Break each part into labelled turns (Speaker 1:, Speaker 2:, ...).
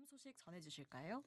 Speaker 1: 소식 전해주실까요?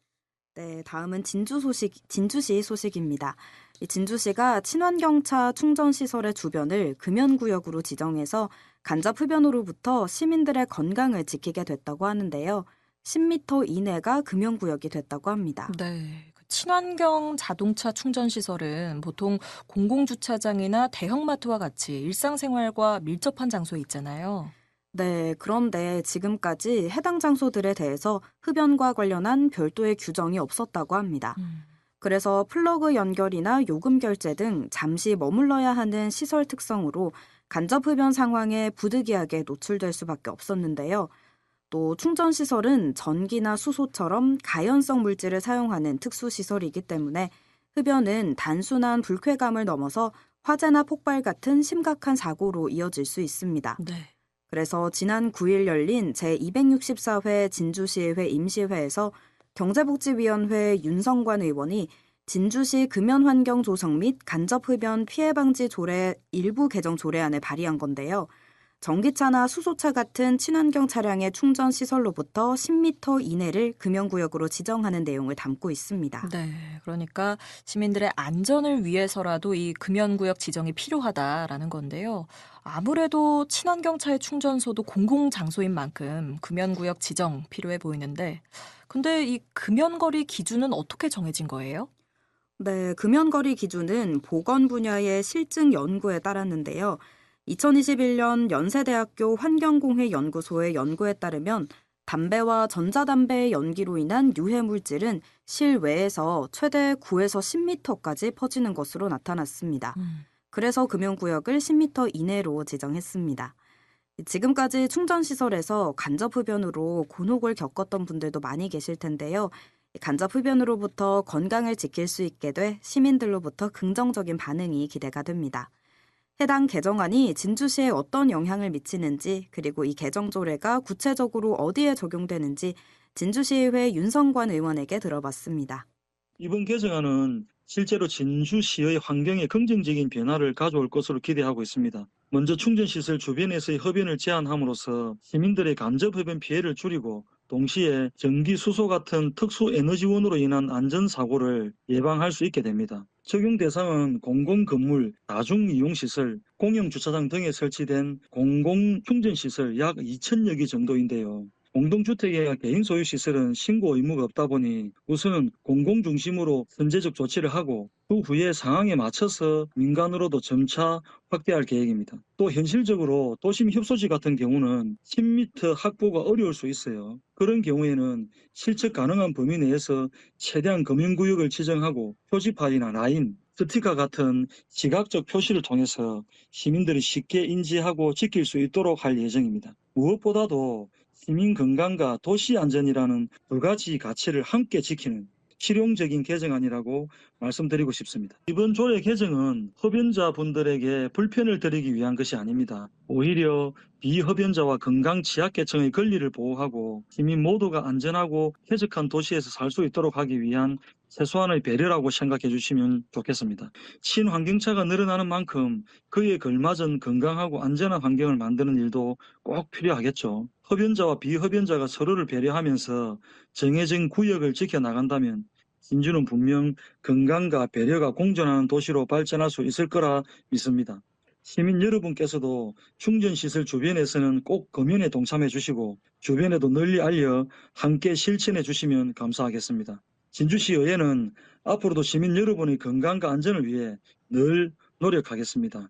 Speaker 2: 네, 다음은 진주시 소식입니다. 이 진주시가 친환경차 충전 시설의 주변을 금연구역으로 지정해서 간접 흡연으로부터 시민들의 건강을 지키게 됐다고 하는데요. 10m 이내가 금연구역이 됐다고 합니다.
Speaker 1: 네, 그 친환경 자동차 충전 시설은 보통 공공주차장이나 대형마트와 같이 일상생활과 밀접한 장소에 있잖아요.
Speaker 2: 네, 그런데 지금까지 해당 장소들에 대해서 흡연과 관련한 별도의 규정이 없었다고 합니다.
Speaker 1: 음,
Speaker 2: 그래서 플러그 연결이나 요금 결제 등 잠시 머물러야 하는 시설 특성으로 간접 흡연 상황에 부득이하게 노출될 수밖에 없었는데요. 또 충전 시설은 전기나 수소처럼 가연성 물질을 사용하는 특수 시설이기 때문에 흡연은 단순한 불쾌감을 넘어서 화재나 폭발 같은 심각한 사고로 이어질 수 있습니다.
Speaker 1: 네.
Speaker 2: 그래서 지난 9일 열린 제264회 진주시의회 임시회에서 경제복지위원회 윤성관 의원이 진주시 금연환경 조성 및 간접흡연 피해 방지 조례 일부 개정 조례안을 발의한 건데요. 전기차나 수소차 같은 친환경 차량의 충전 시설로부터 10m 이내를 금연구역으로 지정하는 내용을 담고 있습니다.
Speaker 1: 네, 그러니까 시민들의 안전을 위해서라도 이 금연구역 지정이 필요하다라는 건데요. 아무래도 친환경차의 충전소도 공공장소인 만큼 금연구역 지정 필요해 보이는데, 근데 이 금연거리 기준은 어떻게 정해진 거예요?
Speaker 2: 네, 금연거리 기준은 보건 분야의 실증 연구에 따랐는데요. 2021년 연세대학교 환경공해 연구소의 연구에 따르면 담배와 전자담배의 연기로 인한 유해 물질은 실외에서 최대 9에서 10m까지 퍼지는 것으로 나타났습니다.
Speaker 1: 음.
Speaker 2: 그래서 금연구역을 10m 이내로 지정했습니다. 지금까지 충전시설에서 간접흡연으로 곤혹을 겪었던 분들도 많이 계실 텐데요. 간접흡연으로부터 건강을 지킬 수 있게 돼 시민들로부터 긍정적인 반응이 기대가 됩니다. 해당 개정안이 진주시에 어떤 영향을 미치는지 그리고 이 개정 조례가 구체적으로 어디에 적용되는지 진주시의회 윤성관 의원에게 들어봤습니다.
Speaker 3: 이번 개정안은 실제로 진주시의 환경에 긍정적인 변화를 가져올 것으로 기대하고 있습니다. 먼저 충전시설 주변에서의 흡연을 제한함으로써 시민들의 간접흡연 피해를 줄이고 동시에 전기, 수소 같은 특수 에너지원으로 인한 안전사고를 예방할 수 있게 됩니다. 적용 대상은 공공건물, 다중이용시설, 공영주차장 등에 설치된 공공충전시설 약 2천여 개 정도인데요. 공동주택이나 개인 소유 시설은 신고 의무가 없다 보니 우선 공공 중심으로 선제적 조치를 하고 그 후에 상황에 맞춰서 민간으로도 점차 확대할 계획입니다. 또 현실적으로 도심 협소지 같은 경우는 10m 확보가 어려울 수 있어요. 그런 경우에는 실측 가능한 범위 내에서 최대한 금연구역을 지정하고 표지판이나 라인, 스티커 같은 시각적 표시를 통해서 시민들이 쉽게 인지하고 지킬 수 있도록 할 예정입니다. 무엇보다도 시민 건강과 도시 안전이라는 두 가지 가치를 함께 지키는 실용적인 개정안이라고 말씀드리고 싶습니다. 이번 조례 개정은 흡연자분들에게 불편을 드리기 위한 것이 아닙니다. 오히려 비흡연자와 건강 취약계층의 권리를 보호하고 시민 모두가 안전하고 쾌적한 도시에서 살 수 있도록 하기 위한 최소한의 배려라고 생각해 주시면 좋겠습니다. 친환경차가 늘어나는 만큼 그에 걸맞은 건강하고 안전한 환경을 만드는 일도 꼭 필요하겠죠. 흡연자와 비흡연자가 서로를 배려하면서 정해진 구역을 지켜나간다면 진주는 분명 건강과 배려가 공존하는 도시로 발전할 수 있을 거라 믿습니다. 시민 여러분께서도 충전시설 주변에서는 꼭 금연에 동참해 주시고 주변에도 널리 알려 함께 실천해 주시면 감사하겠습니다. 진주시 의회는 앞으로도 시민 여러분의 건강과 안전을 위해 늘 노력하겠습니다.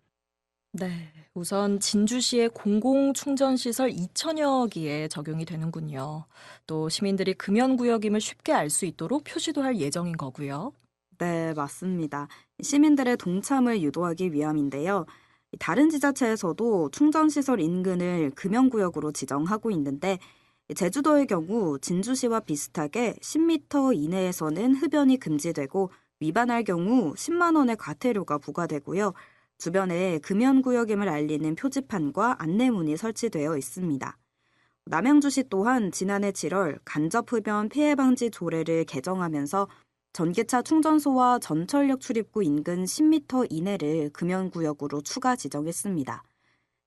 Speaker 1: 네, 우선 진주시의 공공충전시설 2천여 기에 적용이 되는군요. 또 시민들이 금연구역임을 쉽게 알 수 있도록 표시도 할 예정인 거고요.
Speaker 2: 네, 맞습니다. 시민들의 동참을 유도하기 위함인데요. 다른 지자체에서도 충전시설 인근을 금연구역으로 지정하고 있는데 제주도의 경우 진주시와 비슷하게 10m 이내에서는 흡연이 금지되고 위반할 경우 10만 원의 과태료가 부과되고요. 주변에 금연구역임을 알리는 표지판과 안내문이 설치되어 있습니다. 남양주시 또한 지난해 7월 간접흡연 피해 방지 조례를 개정하면서 전기차 충전소와 전철역 출입구 인근 10m 이내를 금연구역으로 추가 지정했습니다.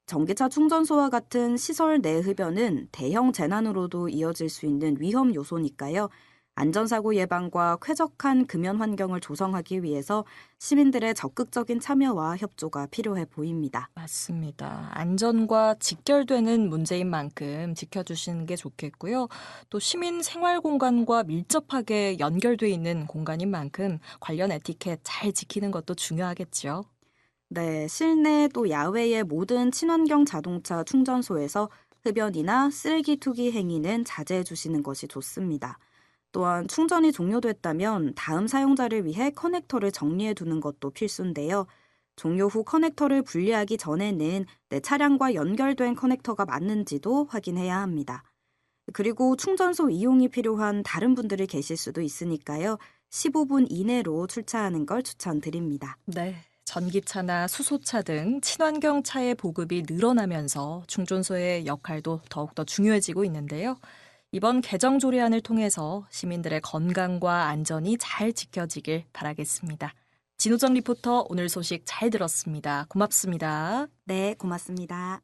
Speaker 2: 전기차 충전소와 같은 시설 내 흡연은 대형 재난으로도 이어질 수 있는 위험 요소니까요. 안전사고 예방과 쾌적한 금연 환경을 조성하기 위해서 시민들의 적극적인 참여와 협조가 필요해 보입니다.
Speaker 1: 맞습니다. 안전과 직결되는 문제인 만큼 지켜주시는 게 좋겠고요. 또 시민 생활 공간과 밀접하게 연결돼 있는 공간인 만큼 관련 에티켓 잘 지키는 것도 중요하겠죠.
Speaker 2: 네, 실내 또 야외의 모든 친환경 자동차 충전소에서 흡연이나 쓰레기 투기 행위는 자제해 주시는 것이 좋습니다. 또한 충전이 종료됐다면 다음 사용자를 위해 커넥터를 정리해 두는 것도 필수인데요. 종료 후 커넥터를 분리하기 전에는 내 차량과 연결된 커넥터가 맞는지도 확인해야 합니다. 그리고 충전소 이용이 필요한 다른 분들이 계실 수도 있으니까요. 15분 이내로 출차하는 걸 추천드립니다.
Speaker 1: 네. 전기차나 수소차 등 친환경 차의 보급이 늘어나면서 충전소의 역할도 더욱더 중요해지고 있는데요. 이번 개정 조례안을 통해서 시민들의 건강과 안전이 잘 지켜지길 바라겠습니다. 진호정 리포터 오늘 소식 잘 들었습니다. 고맙습니다.
Speaker 2: 네, 고맙습니다.